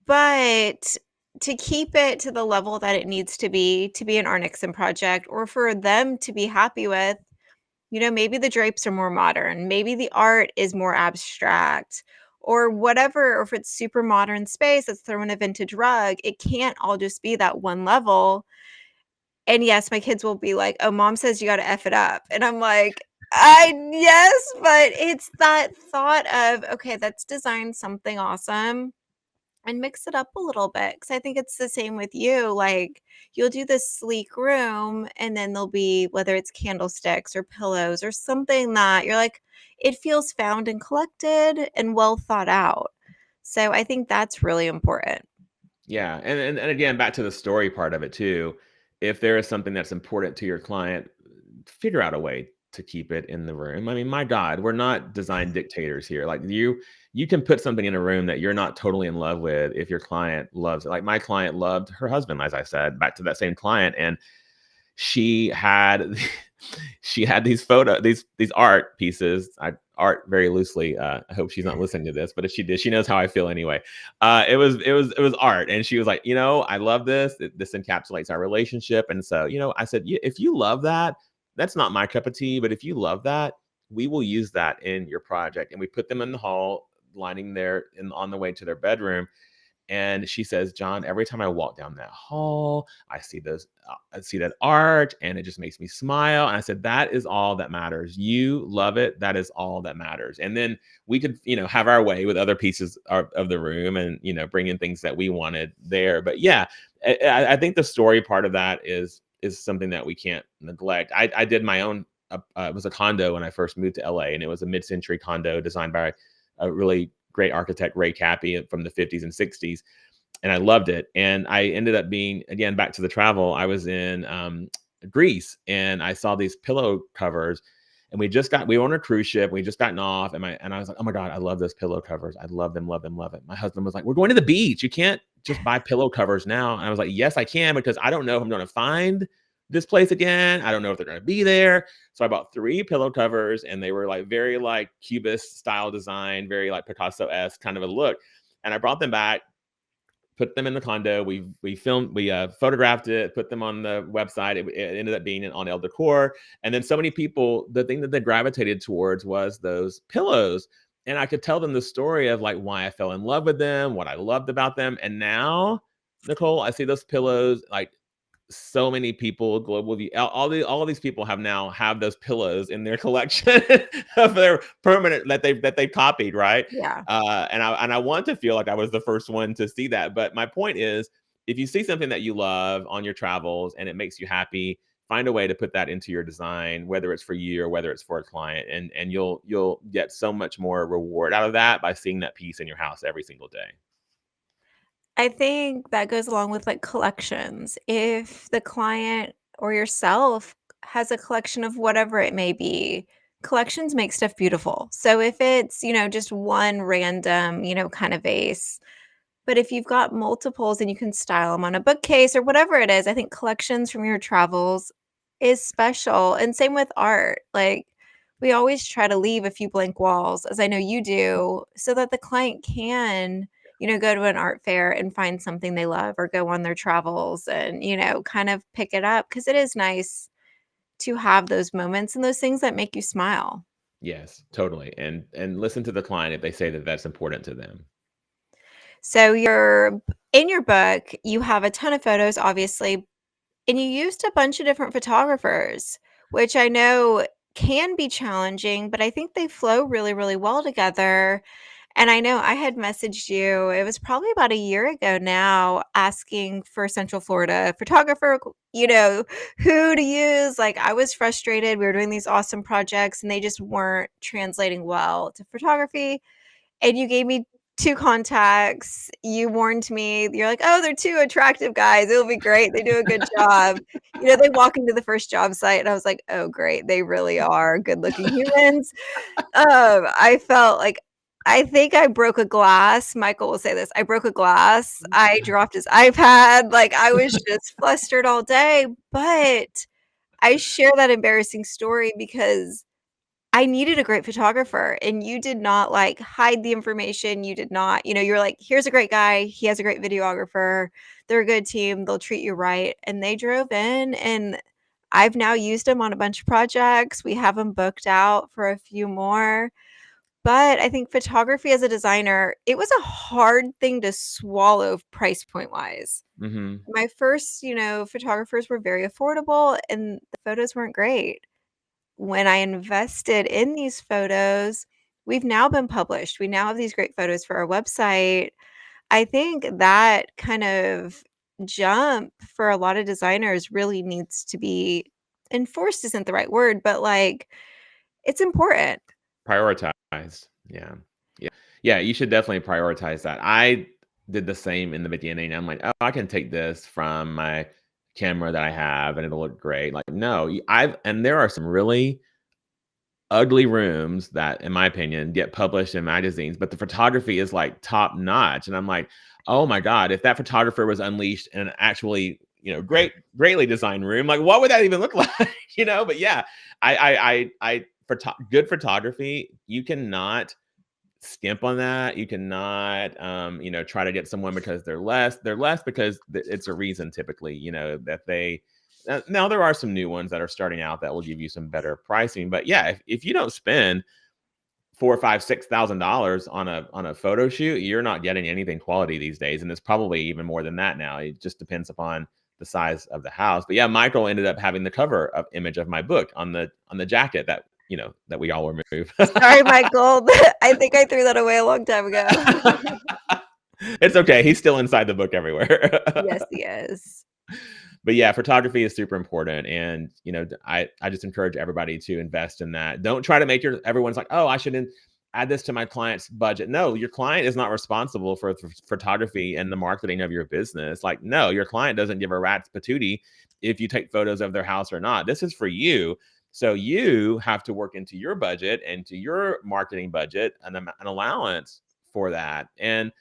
but to keep it to the level that it needs to be an Art Nixon project, or for them to be happy with, maybe the drapes are more modern, maybe the art is more abstract, or whatever, or if it's super modern space, let's throw in a vintage rug. It can't all just be that one level. And yes, my kids will be like, "Oh, mom says you gotta F it up." And I'm like, "I yes," but it's that thought of, "Okay, let's design something awesome and mix it up a little bit." Because I think it's the same with you, like, you'll do this sleek room, and then there'll be, whether it's candlesticks or pillows or something that you're like, it feels found and collected and well thought out. So I think that's really important. Yeah, and again, back to the story part of it too. If there is something that's important to your client, figure out a way to keep it in the room. I mean, my God, we're not design dictators here. Like you can put something in a room that you're not totally in love with if your client loves it. Like my client loved her husband, as I said, back to that same client, and she had she had these these art pieces. I art very loosely. I hope she's not listening to this, but if she did, she knows how I feel anyway. It was art, and she was like, I love this. This encapsulates our relationship. And so, I said, if you love that, that's not my cup of tea, but if you love that, we will use that in your project. And we put them in the hall, lining there on the way to their bedroom. And she says, John, every time I walk down that hall, I see that art, and it just makes me smile. And I said, that is all that matters. You love it. That is all that matters. And then we could, have our way with other pieces of the room, and, bring in things that we wanted there. But yeah, I think the story part of that is something that we can't neglect. I did my own, it was a condo when I first moved to LA, and it was a mid-century condo designed by a really great architect, Ray Cappy, from the 50s and 60s. And I loved it. And I ended up being, again, back to the travel, I was in Greece, and I saw these pillow covers, and we were on a cruise ship. We just gotten off, and I was like, oh my God, I love those pillow covers. I love them, love them, love it. My husband was like, we're going to the beach. You can't just buy pillow covers now. And I was like, yes, I can, because I don't know if I'm going to find this place again. I don't know if they're going to be there. So I bought 3 pillow covers, and they were like very like Cubist style design, very like Picasso-esque kind of a look. And I brought them back, put them in the condo. We filmed, we photographed it, put them on the website. It ended up being on El Decor. And then so many people, the thing that they gravitated towards was those pillows. And I could tell them the story of like why I fell in love with them, what I loved about them. And now, Nicole, I see those pillows like so many people globally, all of these people have those pillows in their collection of their permanent that they've copied, right? Yeah. And I want to feel like I was the first one to see that. But my point is, if you see something that you love on your travels and it makes you happy, find a way to put that into your design, whether it's for you or whether it's for a client, and you'll get so much more reward out of that by seeing that piece in your house every single day. I think that goes along with, like, collections. If the client or yourself has a collection of whatever it may be, collections make stuff beautiful. So if it's, just one random, kind of vase, but if you've got multiples and you can style them on a bookcase or whatever it is, I think collections from your travels is special. And same with art. Like, we always try to leave a few blank walls, as I know you do, so that the client can, go to an art fair and find something they love or go on their travels and, kind of pick it up because it is nice to have those moments and those things that make you smile. Yes, totally. And listen to the client if they say that that's important to them. So you're in your book, you have a ton of photos, obviously, and you used a bunch of different photographers, which I know can be challenging, but I think they flow really, really well together. And I know I had messaged you, it was probably about a year ago now, asking for Central Florida photographer, who to use. Like, I was frustrated. We were doing these awesome projects and they just weren't translating well to photography. And you gave me 2 contacts. You warned me. You're like, "Oh, they're 2 attractive guys. It'll be great. They do a good job." They walk into the first job site, and I was like, "Oh, great. They really are good-looking humans." I felt like I think I broke a glass. Michael will say this. I broke a glass. I dropped his iPad. Like, I was just flustered all day, but I share that embarrassing story because I needed a great photographer, and you did not, like, hide the information. You did not, you're like, "Here's a great guy. He has a great videographer. They're a good team. They'll treat you right." And they drove in, and I've now used them on a bunch of projects. We have them booked out for a few more. But I think photography as a designer, it was a hard thing to swallow price point wise. Hmm. My first, photographers were very affordable and the photos weren't great. When I invested in these photos, we've now been published. We now have these great photos for our website. I think that kind of jump for a lot of designers really needs to be enforced isn't the right word, but like it's important. Prioritized. Yeah. Yeah. Yeah. You should definitely prioritize that. I did the same in the beginning. I'm like, oh, I can take this from my camera that I have and it'll look great. Like, no, and there are some really ugly rooms that, in my opinion, get published in magazines, but the photography is like top notch. And I'm like, oh my God, if that photographer was unleashed in an actually, greatly designed room, like what would that even look like? But yeah, good photography, you cannot skimp on that. You cannot, try to get someone because they're less because it's a reason typically, that they, now there are some new ones that are starting out that will give you some better pricing, but yeah, if you don't spend four, five, $6,000 on a photo shoot, you're not getting anything quality these days, and it's probably even more than that now. It just depends upon the size of the house. But yeah, Michael ended up having the cover of image of my book on the jacket that we all remove. Sorry, Michael. I think I threw that away a long time ago. It's okay. He's still inside the book everywhere. Yes, he is. But yeah, photography is super important. And, I just encourage everybody to invest in that. Don't try to make everyone's like, oh, I shouldn't add this to my client's budget. No, your client is not responsible for photography and the marketing of your business. Like, no, your client doesn't give a rat's patootie if you take photos of their house or not. This is for you. So you have to work into your budget and to your marketing budget an allowance for that. And,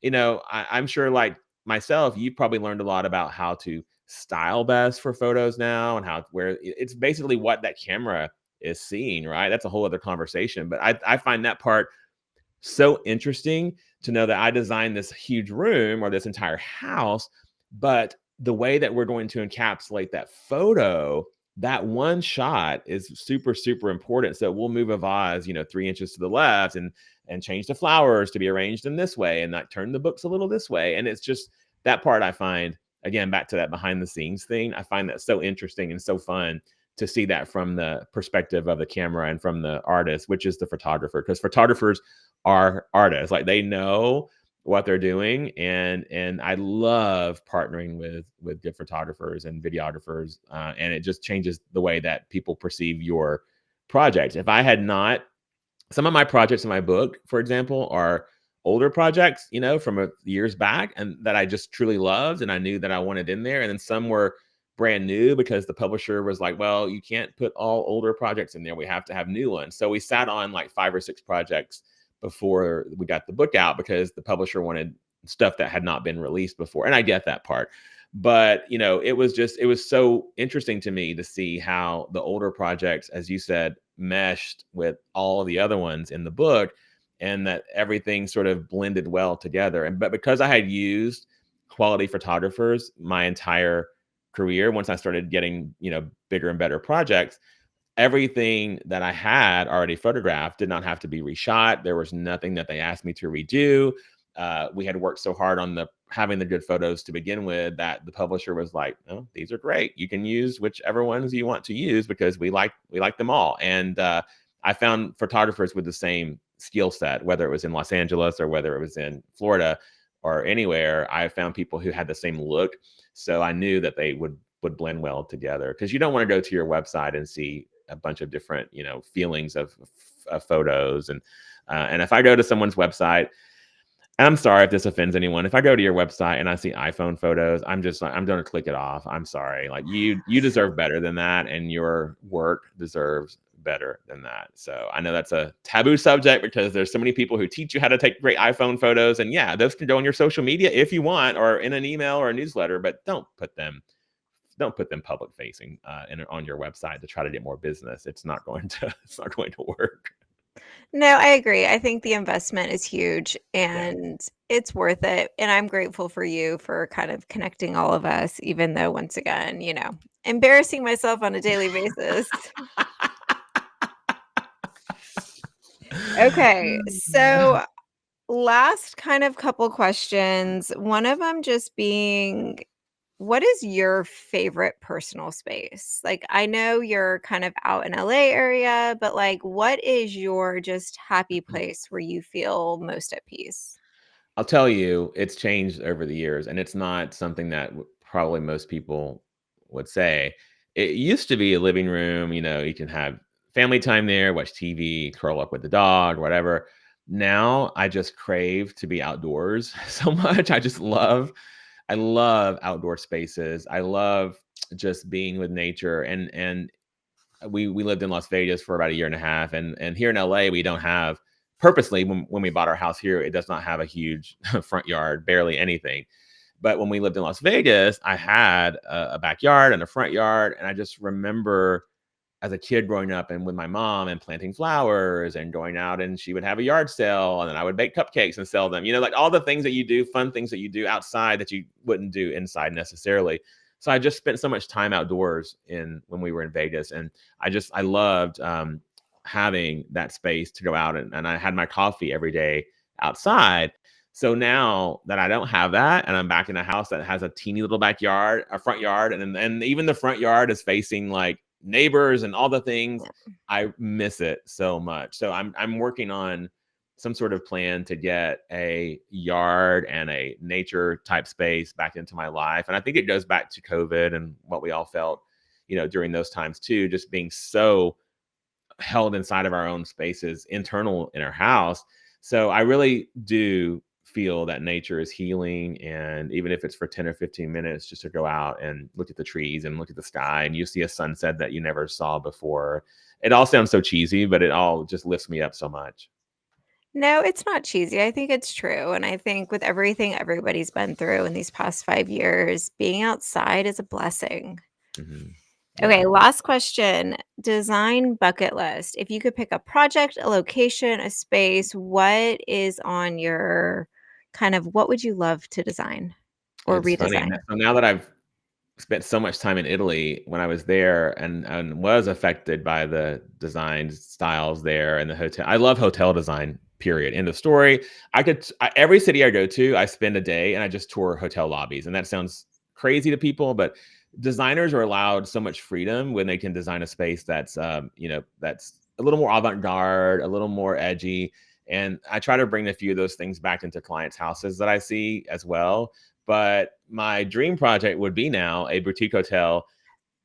I'm sure like myself, you've probably learned a lot about how to style best for photos now and where it's basically what that camera is seeing, right? That's a whole other conversation. But I find that part so interesting to know that I designed this huge room or this entire house, but the way that we're going to encapsulate that photo, that one shot is super, super important. So we'll move a vase, 3 inches to the left and change the flowers to be arranged in this way and like turn the books a little this way. And it's just that part I find, again, back to that behind the scenes thing, I find that so interesting and so fun to see that from the perspective of the camera and from the artist, which is the photographer, because photographers are artists. Like they know what they're doing. And I love partnering with good photographers and videographers. And it just changes the way that people perceive your project. If I had not, some of my projects in my book, for example, are older projects, from years back and that I just truly loved and I knew that I wanted in there. And then some were brand new because the publisher was like, well, you can't put all older projects in there. We have to have new ones. So we sat on like 5 or 6 projects before we got the book out because the publisher wanted stuff that had not been released before. And I get that part. But, it was so interesting to me to see how the older projects, as you said, meshed with all the other ones in the book, and that everything sort of blended well together. But because I had used quality photographers my entire career, once I started getting, bigger and better projects, everything that I had already photographed did not have to be reshot. There was nothing that they asked me to redo. We had worked so hard on having the good photos to begin with that the publisher was like, "Oh, these are great. You can use whichever ones you want to use because we like them all." And I found photographers with the same skill set, whether it was in Los Angeles or whether it was in Florida or anywhere. I found people who had the same look, so I knew that they would blend well together, because you don't want to go to your website and see a bunch of different feelings of photos. And if I go to someone's website, and I'm sorry if this offends anyone, if I go to your website and I see iPhone photos, I'm just like, I'm going to click it off. I'm sorry. Like, you deserve better than that, and your work deserves better than that. So I know that's a taboo subject because there's so many people who teach you how to take great iPhone photos, and yeah, those can go on your social media if you want, or in an email or a newsletter, but don't put them public facing on your website to try to get more business. It's not going to work. No, I agree. I think the investment is huge Yeah. and it's worth it. And I'm grateful for you for kind of connecting all of us, even though, once again, embarrassing myself on a daily basis. Okay. So, last kind of couple questions. One of them just being, what is your favorite personal space? Like, I know you're kind of out in LA area, but like, what is your just happy place where you feel most at peace? I'll tell you, it's changed over the years, and it's not something that probably most people would say. It used to be a living room, you can have family time there, watch TV, curl up with the dog, whatever. Now I just crave to be outdoors so much. I love outdoor spaces. I love just being with nature, and we lived in Las Vegas for about a year and a half, and here in LA we don't have, purposely, when we bought our house here, it does not have a huge front yard, barely anything. But when we lived in Las Vegas, I had a backyard and a front yard, and I just remember as a kid growing up and with my mom and planting flowers and going out, and she would have a yard sale, and then I would bake cupcakes and sell them, like all the things that you do, fun things that you do outside that you wouldn't do inside necessarily. So I just spent so much time outdoors when we were in Vegas, and I loved having that space to go out, and I had my coffee every day outside. So now that I don't have that, and I'm back in a house that has a teeny little backyard, a front yard, and even the front yard is facing like neighbors and all the things, I miss it so much. So I'm working on some sort of plan to get a yard and a nature type space back into my life. And I think it goes back to COVID and what we all felt, during those times too, just being so held inside of our own spaces, internal in our house. So I really do feel that nature is healing. And even if it's for 10 or 15 minutes, just to go out and look at the trees and look at the sky, and you see a sunset that you never saw before. It all sounds so cheesy, but it all just lifts me up so much. No, it's not cheesy. I think it's true. And I think with everything everybody's been through in these past 5 years, being outside is a blessing. Hmm. Okay, Yeah. last question. Design bucket list. If you could pick a project, a location, a space, what is on your what would you love to design or It's funny. redesign? So now that I've spent so much time in Italy, when I was there and was affected by the design styles there and the hotel. I love hotel design. Period. End of story. Every city I go to, I spend a day and I just tour hotel lobbies, and that sounds crazy to people, but designers are allowed so much freedom when they can design a space that's a little more avant-garde, a little more edgy. And I try to bring a few of those things back into clients' houses that I see as well. But my dream project would be now a boutique hotel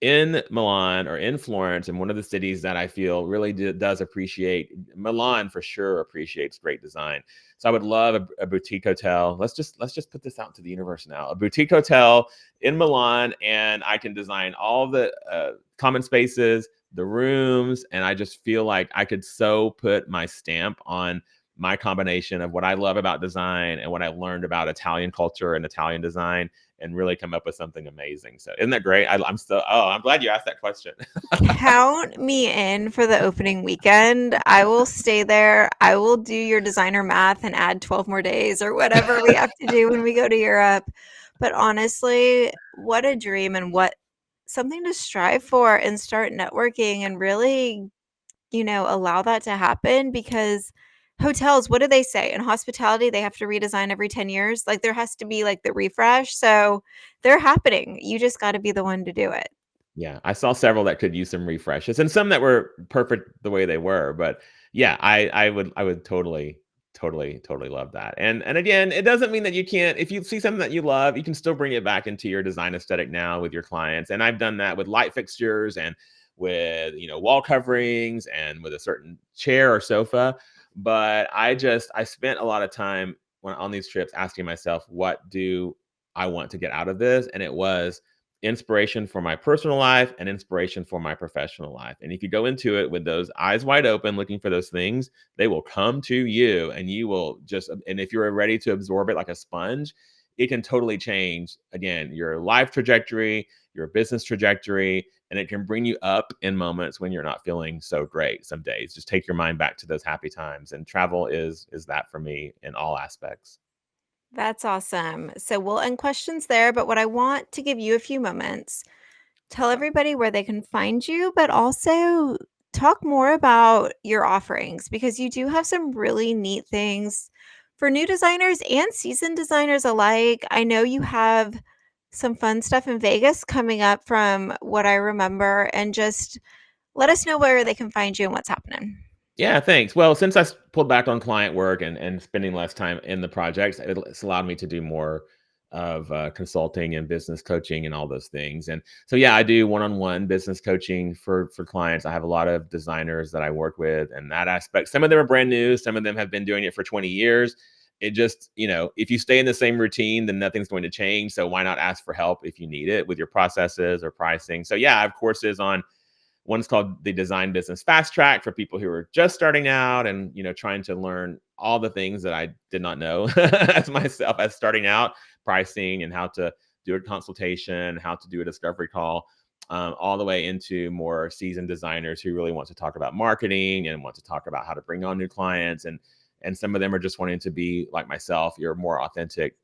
in Milan or in Florence, in one of the cities that I feel really does appreciate, Milan for sure appreciates great design. So I would love a boutique hotel. Let's just put this out to the universe now. A boutique hotel in Milan, and I can design all the common spaces, the rooms, and I just feel like I could so put my stamp on my combination of what I love about design and what I learned about Italian culture and Italian design, and really come up with something amazing. So isn't that great? I'm glad you asked that question. Count me in for the opening weekend. I will stay there. I will do your designer math and add 12 more days or whatever we have to do when we go to Europe. But honestly, what a dream and what something to strive for and start networking and really, allow that to happen because hotels, what do they say? In hospitality, they have to redesign every 10 years. Like there has to be like the refresh. So they're happening. You just got to be the one to do it. Yeah, I saw several that could use some refreshes, and some that were perfect the way they were. But yeah, I would totally love that. And again, it doesn't mean that you can't. If you see something that you love, you can still bring it back into your design aesthetic now with your clients. And I've done that with light fixtures and with wall coverings and with a certain chair or sofa. But I spent a lot of time on these trips asking myself, what do I want to get out of this? And it was inspiration for my personal life and inspiration for my professional life. And if you go into it with those eyes wide open, looking for those things, they will come to you, and you will just, and if you're ready to absorb it like a sponge, it can totally change, again, your life trajectory, your business trajectory, and it can bring you up in moments when you're not feeling so great some days. Just take your mind back to those happy times. And travel is that for me in all aspects. That's awesome. So we'll end questions there, but what I want to give you a few moments, tell everybody where they can find you, but also talk more about your offerings because you do have some really neat things for new designers and seasoned designers alike. I know you have some fun stuff in Vegas coming up from what I remember, and just let us know where they can find you and what's happening. Yeah, thanks. Well, since pulled back on client work and spending less time in the projects, it's allowed me to do more of consulting and business coaching and all those things. And so, yeah, I do one-on-one business coaching for clients. I have a lot of designers that I work with, and that aspect. Some of them are brand new. Some of them have been doing it for 20 years. It just, if you stay in the same routine, then nothing's going to change. So why not ask for help if you need it with your processes or pricing? So yeah, I have courses on. One's called the Design Business Fast Track for people who are just starting out and trying to learn all the things that I did not know as myself as starting out, pricing and how to do a consultation, how to do a discovery call, all the way into more seasoned designers who really want to talk about marketing and want to talk about how to bring on new clients. And some of them are just wanting to be like myself. You're a more authentic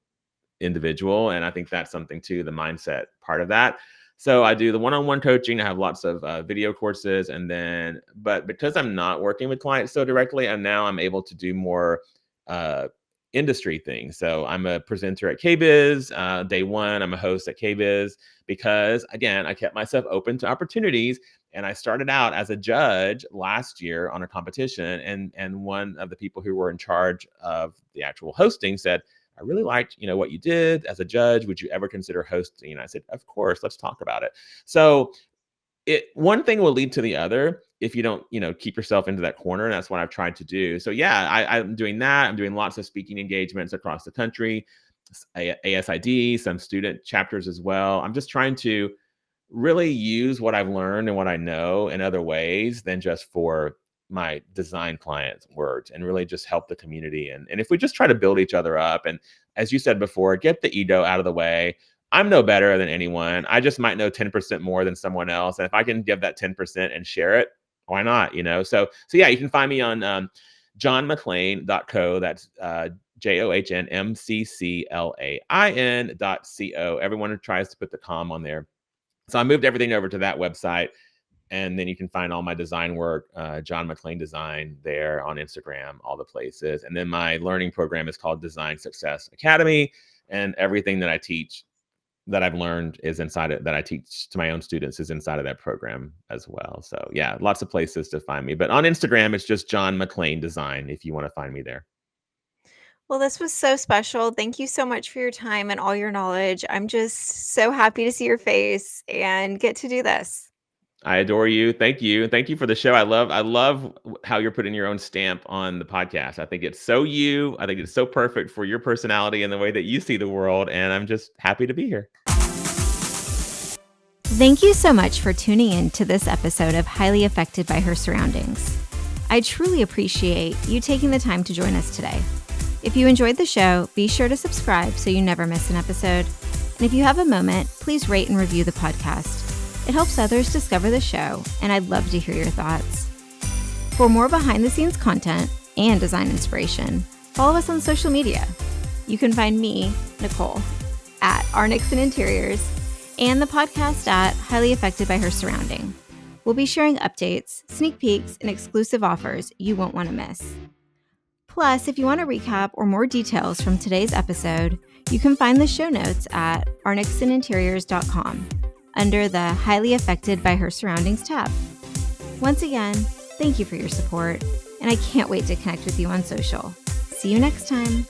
individual. And I think that's something too, the mindset part of that. So I do the one-on-one coaching. I have lots of video courses, and then, but because I'm not working with clients so directly, and now I'm able to do more uh, industry things. So I'm a presenter at KBiz. Day one, I'm a host at KBiz because, again, I kept myself open to opportunities. And I started out as a judge last year on a competition, and one of the people who were in charge of the actual hosting said, I really liked, what you did as a judge. Would you ever consider hosting? And I said, of course, let's talk about it. So one thing will lead to the other if you don't, keep yourself into that corner. And that's what I've tried to do. So yeah, I'm doing that. I'm doing lots of speaking engagements across the country, ASID, some student chapters as well. I'm just trying to really use what I've learned and what I know in other ways than just for my design clients' words, and really just help the community. And if we just try to build each other up, and as you said before, get the ego out of the way. I'm no better than anyone. I just might know 10% more than someone else. And if I can give that 10% and share it, why not? So yeah, you can find me on johnmcclain.co. That's JohnMcclain.co. Everyone tries to put the com on there. So I moved everything over to that website. And then you can find all my design work, John McClain Design, there on Instagram, all the places. And then my learning program is called Design Success Academy. And everything that I teach, that I've learned, is inside it, that I teach to my own students, is inside of that program as well. So yeah, lots of places to find me. But on Instagram, it's just John McClain Design if you want to find me there. Well, this was so special. Thank you so much for your time and all your knowledge. I'm just so happy to see your face and get to do this. I adore you. Thank you. And thank you for the show. I love how you're putting your own stamp on the podcast. I think it's so you. I think it's so perfect for your personality and the way that you see the world. And I'm just happy to be here. Thank you so much for tuning in to this episode of Highly Affected by Her Surroundings. I truly appreciate you taking the time to join us today. If you enjoyed the show, be sure to subscribe so you never miss an episode. And if you have a moment, please rate and review the podcast. It helps others discover the show, and I'd love to hear your thoughts. For more behind-the-scenes content and design inspiration, follow us on social media. You can find me, Nicole, at Nixon Interiors, and the podcast at Highly Affected by Her Surrounding. We'll be sharing updates, sneak peeks, and exclusive offers you won't want to miss. Plus, if you want a recap or more details from today's episode, you can find the show notes at arnixoninteriors.com under the Highly Affected by Her Surroundings tab. Once again, thank you for your support, and I can't wait to connect with you on social. See you next time.